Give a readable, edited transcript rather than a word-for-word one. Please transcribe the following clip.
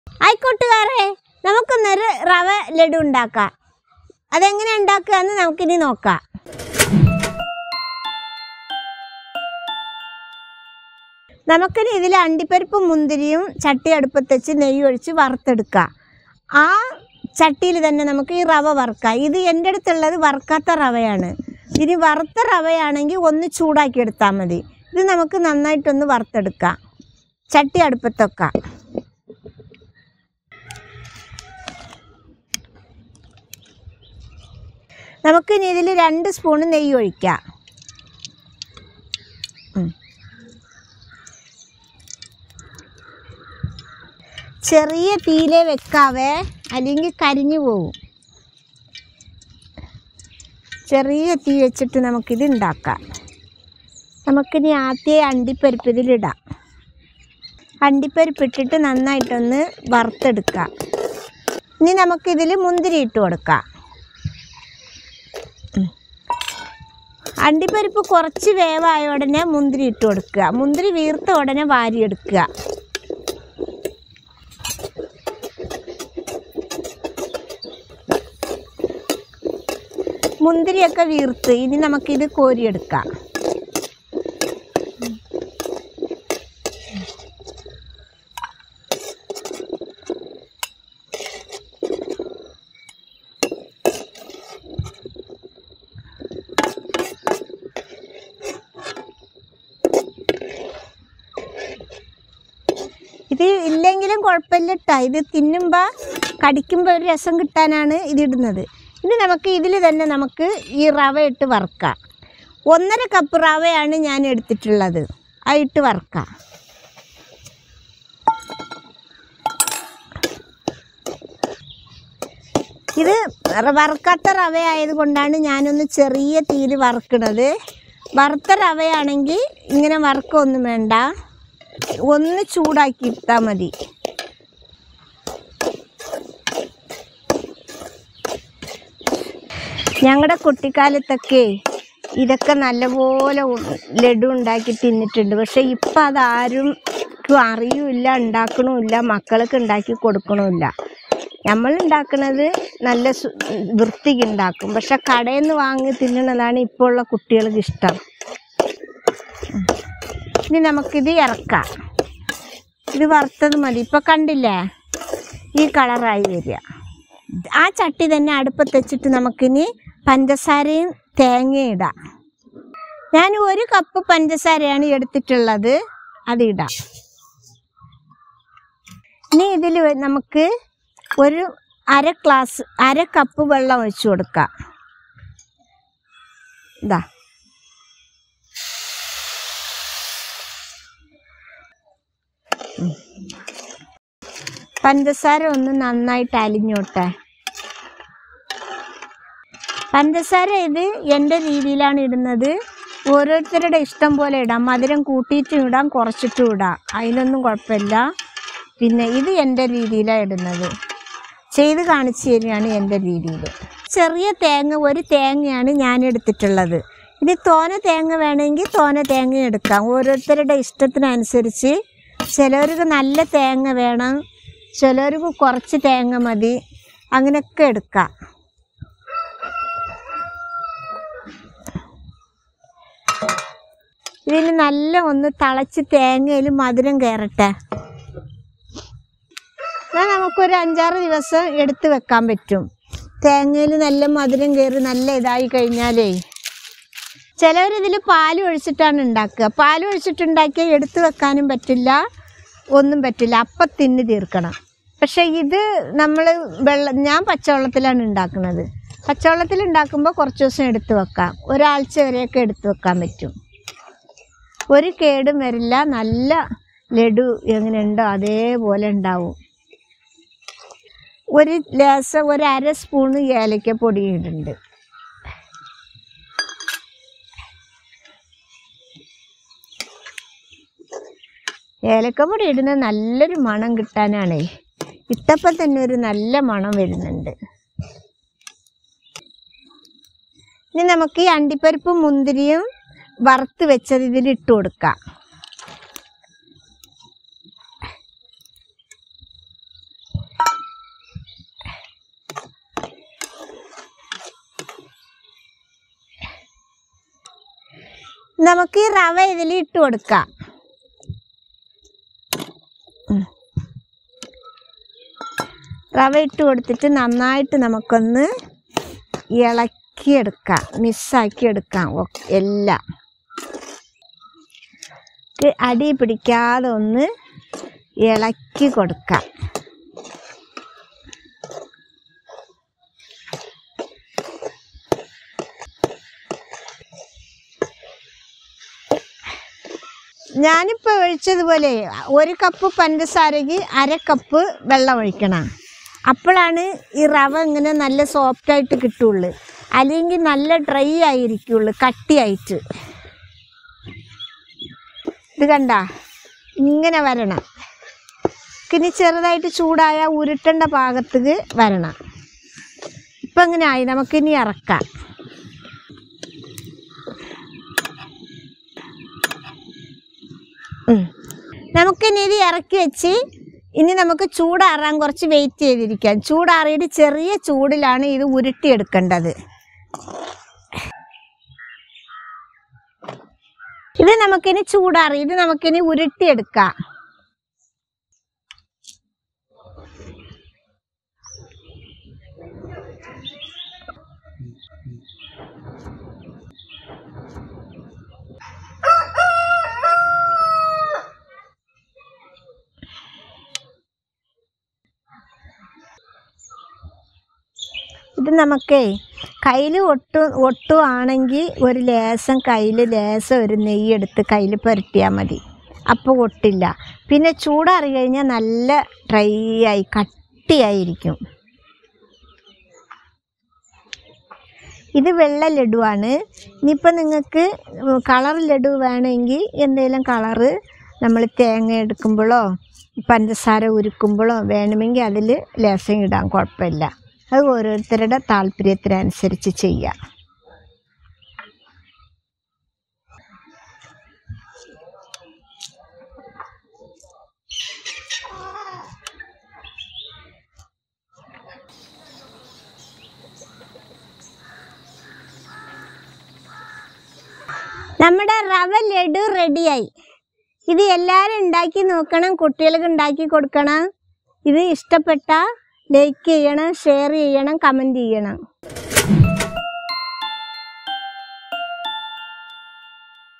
ആയിക്കോട്ടുകാരെ, നമുക്കൊന്നൊരു റവ ലഡു ഉണ്ടാക്കാം. അതെങ്ങനെ ഉണ്ടാക്കുകയെന്ന് നമുക്കിനി നോക്കാം. നമുക്കിനി ഇതിൽ അണ്ടിപ്പരിപ്പും മുന്തിരിയും ചട്ടി അടുപ്പത്ത് വെച്ച് നെയ്യ് ഒഴിച്ച് വറുത്തെടുക്കാം. ആ ചട്ടിയിൽ തന്നെ നമുക്ക് ഈ റവ വറുക്കാം. ഇത് എൻ്റെ അടുത്തുള്ളത് വറുക്കാത്ത റവയാണ്. ഇനി വറുത്ത റവയാണെങ്കിൽ ഒന്ന് ചൂടാക്കി എടുത്താൽ മതി. ഇത് നമുക്ക് നന്നായിട്ടൊന്ന് വറുത്തെടുക്കാം. ചട്ടി അടുപ്പത്ത് വെക്കാം. നമുക്കിനി ഇതിൽ 2 സ്പൂൺ നെയ്യ് ഒഴിക്കാം. ചെറിയ തീയിലേ വെക്കാവേ, അല്ലെങ്കിൽ കരിഞ്ഞു പോകും. ചെറിയ തീ വെച്ചിട്ട് നമുക്കിത് ഉണ്ടാക്കാം. നമുക്കിനി ആദ്യം അണ്ടിപ്പരിപ്പ് ഇതിലിടാം. അണ്ടിപ്പരിപ്പ് ഇട്ടിട്ട് നന്നായിട്ടൊന്ന് വറുത്തെടുക്കാം. ഇനി നമുക്കിതിൽ മുന്തിരി ഇട്ട് കൊടുക്കാം. അണ്ടിപ്പരിപ്പ് കുറച്ച് വേവായ ഉടനെ മുന്തിരി ഇട്ട് കൊടുക്കുക. മുന്തിരി വീർത്ത ഉടനെ വാരിയെടുക്കുക. മുന്തിരിയൊക്കെ വീർത്ത് ഇനി നമുക്കിത് കോരിയെടുക്കാം. ഇത് ഇല്ലെങ്കിലും കുഴപ്പമില്ല കേട്ടോ. ഇത് തിന്നുമ്പോൾ കടിക്കുമ്പോൾ ഒരു രസം കിട്ടാനാണ് ഇതിടുന്നത്. ഇനി നമുക്ക് ഇതിൽ തന്നെ നമുക്ക് ഈ റവ ഇട്ട് വറുക്കാം. 1.5 കപ്പ് റവയാണ് ഞാൻ എടുത്തിട്ടുള്ളത്. അതിട്ട് വറുക്കാം. ഇത് വറുക്കാത്ത റവ ആയതുകൊണ്ടാണ് ഞാനൊന്ന് ചെറിയ തീയിൽ വറുക്കണത്. വറുത്ത റവയാണെങ്കിൽ ഇങ്ങനെ വറുക്കൊന്നും വേണ്ട, ഒന്ന് ചൂടാക്കി ഇട്ടാൽ മതി. ഞങ്ങളുടെ കുട്ടിക്കാലത്തൊക്കെ ഇതൊക്കെ നല്ലപോലെ ലഡു ഉണ്ടാക്കി തിന്നിട്ടുണ്ട്. പക്ഷെ ഇപ്പം അതാരും അറിയില്ല, ഉണ്ടാക്കണമില്ല, മക്കൾക്ക് ഉണ്ടാക്കി കൊടുക്കണമില്ല. നമ്മൾ ഉണ്ടാക്കുന്നത് നല്ല വൃത്തിക്ക് ഉണ്ടാക്കും. പക്ഷെ കടയിൽ നിന്ന് വാങ്ങി തിന്നണതാണ് ഇപ്പോൾ ഉള്ള കുട്ടികൾക്ക് ഇഷ്ടം. ഇനി നമുക്കിത് ഇറക്കാം. ഇത് വറുത്തത് മതി. ഇപ്പം കണ്ടില്ലേ, ഈ കളറായി വരിക. ആ ചട്ടി തന്നെ അടുപ്പത്ത് വെച്ചിട്ട് നമുക്കിനി പഞ്ചസാരയും തേങ്ങയും ഇടാം. ഞാൻ 1 കപ്പ് പഞ്ചസാരയാണ് എടുത്തിട്ടുള്ളത്, അതിടാം. ഇനി ഇതിൽ നമുക്ക് ഒരു അര കപ്പ് വെള്ളം ഒഴിച്ചു കൊടുക്കാം. ഇതാ, പഞ്ചസാര ഒന്ന് നന്നായിട്ട് അലിഞ്ഞോട്ടെ. പഞ്ചസാര ഇത് എൻ്റെ രീതിയിലാണ് ഇടുന്നത്. ഓരോരുത്തരുടെ ഇഷ്ടം പോലെ ഇടാം. മധുരം കൂട്ടിയിട്ടും ഇടാം, കുറച്ചിട്ടും ഇടാം. അതിനൊന്നും കുഴപ്പമില്ല. പിന്നെ ഇത് എൻ്റെ രീതിയിലാണ് ഇടുന്നത്. ചെയ്ത് കാണിച്ചു തരികയാണ് എൻ്റെ രീതിയിൽ. ചെറിയ തേങ്ങ 1 തേങ്ങയാണ് ഞാൻ എടുത്തിട്ടുള്ളത്. ഇനി തോനെ തേങ്ങ വേണമെങ്കിൽ തോനെ തേങ്ങ എടുക്കാം. ഓരോരുത്തരുടെ ഇഷ്ടത്തിനനുസരിച്ച്. ചിലവർക്ക് നല്ല തേങ്ങ വേണം, ചിലവർക്ക് കുറച്ച് തേങ്ങ മതി, അങ്ങനെയൊക്കെ എടുക്കാം. ഇതിന് നല്ല ഒന്ന് തിളച്ച് തേങ്ങയിൽ മധുരം കയറട്ടെ. എന്നാൽ നമുക്കൊരു 5-6 ദിവസം എടുത്ത് വെക്കാൻ പറ്റും. തേങ്ങയിൽ നല്ല മധുരം കയറി നല്ല ഇതായി കഴിഞ്ഞാലേ. ചിലവരിതിൽ പാൽ ഒഴിച്ചിട്ടാണ് ഉണ്ടാക്കുക. പാൽ ഒഴിച്ചിട്ടുണ്ടാക്കിയാൽ എടുത്ത് വെക്കാനും പറ്റില്ല, ഒന്നും പറ്റില്ല. അപ്പം തിന്ന് തീർക്കണം. പക്ഷേ ഇത് നമ്മൾ ഞാൻ പച്ചവെള്ളത്തിലാണ് ഉണ്ടാക്കുന്നത്. പച്ചവെള്ളത്തിൽ ഉണ്ടാക്കുമ്പോൾ കുറച്ച് ദിവസം എടുത്ത് വെക്കാം. ഒരാഴ്ച വരെയൊക്കെ എടുത്ത് വെക്കാൻ പറ്റും. ഒരു കേടും വരില്ല. നല്ല ലഡു എങ്ങനെയുണ്ടോ അതേപോലെ ഉണ്ടാവും. ഒരു അര സ്പൂണ് ഏലക്കപ്പൊടി ഇടുന്നുണ്ട്. ഏലക്കപ്പൊടി ഇടുന്നത് നല്ലൊരു മണം കിട്ടാനാണേ. ഇട്ടപ്പം തന്നെ ഒരു നല്ല മണം വരുന്നുണ്ട്. ഇനി നമുക്ക് ഈ അണ്ടിപ്പരിപ്പും മുന്തിരിയും വറുത്ത് വെച്ചത് ഇതിലിട്ട് കൊടുക്കാം. നമുക്ക് ഈ റവ ഇതിൽ ഇട്ട് കൊടുക്കാം. റവ ഇട്ട് കൊടുത്തിട്ട് നന്നായിട്ട് നമുക്കൊന്ന് ഇളക്കിയെടുക്കാം, മിക്സാക്കിയെടുക്കാം. എല്ലാം അടി പിടിക്കാതെ ഒന്ന് ഇളക്കി കൊടുക്കാം. ഞാനിപ്പോൾ ഒഴിച്ചതുപോലെ 1 കപ്പ് പഞ്ചസാരയ്ക്ക് 1/2 കപ്പ് വെള്ളം ഒഴിക്കണം. അപ്പോഴാണ് ഈ റവ ഇങ്ങനെ നല്ല സോഫ്റ്റായിട്ട് കിട്ടുള്ളൂ. അല്ലെങ്കിൽ നല്ല ഡ്രൈ ആയിരിക്കുള്ളൂ, കട്ടിയായിട്ട്. ഇത് കണ്ട, ഇങ്ങനെ വരണം. ഇനി ചെറുതായിട്ട് ചൂടായ ഉരുട്ടേണ്ട പാകത്തേക്ക് വരണം. ഇപ്പം ഇങ്ങനെ ആയി, നമുക്കിനി ഇറക്കാം. നമുക്കിനി ഇത് ഇറക്കി വെച്ച് ഇനി നമുക്ക് ചൂടാറാൻ കുറച്ച് വെയിറ്റ് ചെയ്തിരിക്കാം. ചൂടാറിയിട്ട് ചെറിയ ചൂടിലാണ് ഇത് ഉരുട്ടിയെടുക്കേണ്ടത്. ഇത് നമുക്കിനി ചൂടാറി, ഇത് നമുക്കിനി ഉരുട്ടിയെടുക്കാം. ഇത് നമുക്ക് കയ്യിൽ ഒട്ടുവാണെങ്കിൽ ഒരു ലേശം ഒരു നെയ്യെടുത്ത് കയ്യിൽ പുരട്ടിയാൽ മതി. അപ്പോൾ ഒട്ടില്ല. പിന്നെ ചൂടാറി കഴിഞ്ഞാൽ നല്ല ഡ്രൈ ആയി കട്ടിയായിരിക്കും. ഇത് വെള്ള ലഡുവാണ്. ഇനിയിപ്പോൾ നിങ്ങൾക്ക് കളർ ലഡു വേണമെങ്കിൽ എന്തെങ്കിലും കളറ് നമ്മൾ തേങ്ങ എടുക്കുമ്പോഴോ പഞ്ചസാര ഉരുക്കുമ്പോഴോ വേണമെങ്കിൽ അതിൽ ലേശം ഇടാം, കുഴപ്പമില്ല. അത് ഓരോരുത്തരുടെ താല്പര്യത്തിനനുസരിച്ച് ചെയ്യാം. നമ്മുടെ റവ ലഡു റെഡിയായി. ഇത് എല്ലാവരും ഉണ്ടാക്കി നോക്കണം, കുട്ടികൾക്ക് ഉണ്ടാക്കി കൊടുക്കണം. ഇത് ഇഷ്ടപ്പെട്ട ലൈക്ക് ചെയ്യണം, ഷെയർ ചെയ്യണം, കമൻറ്റ് ചെയ്യണം.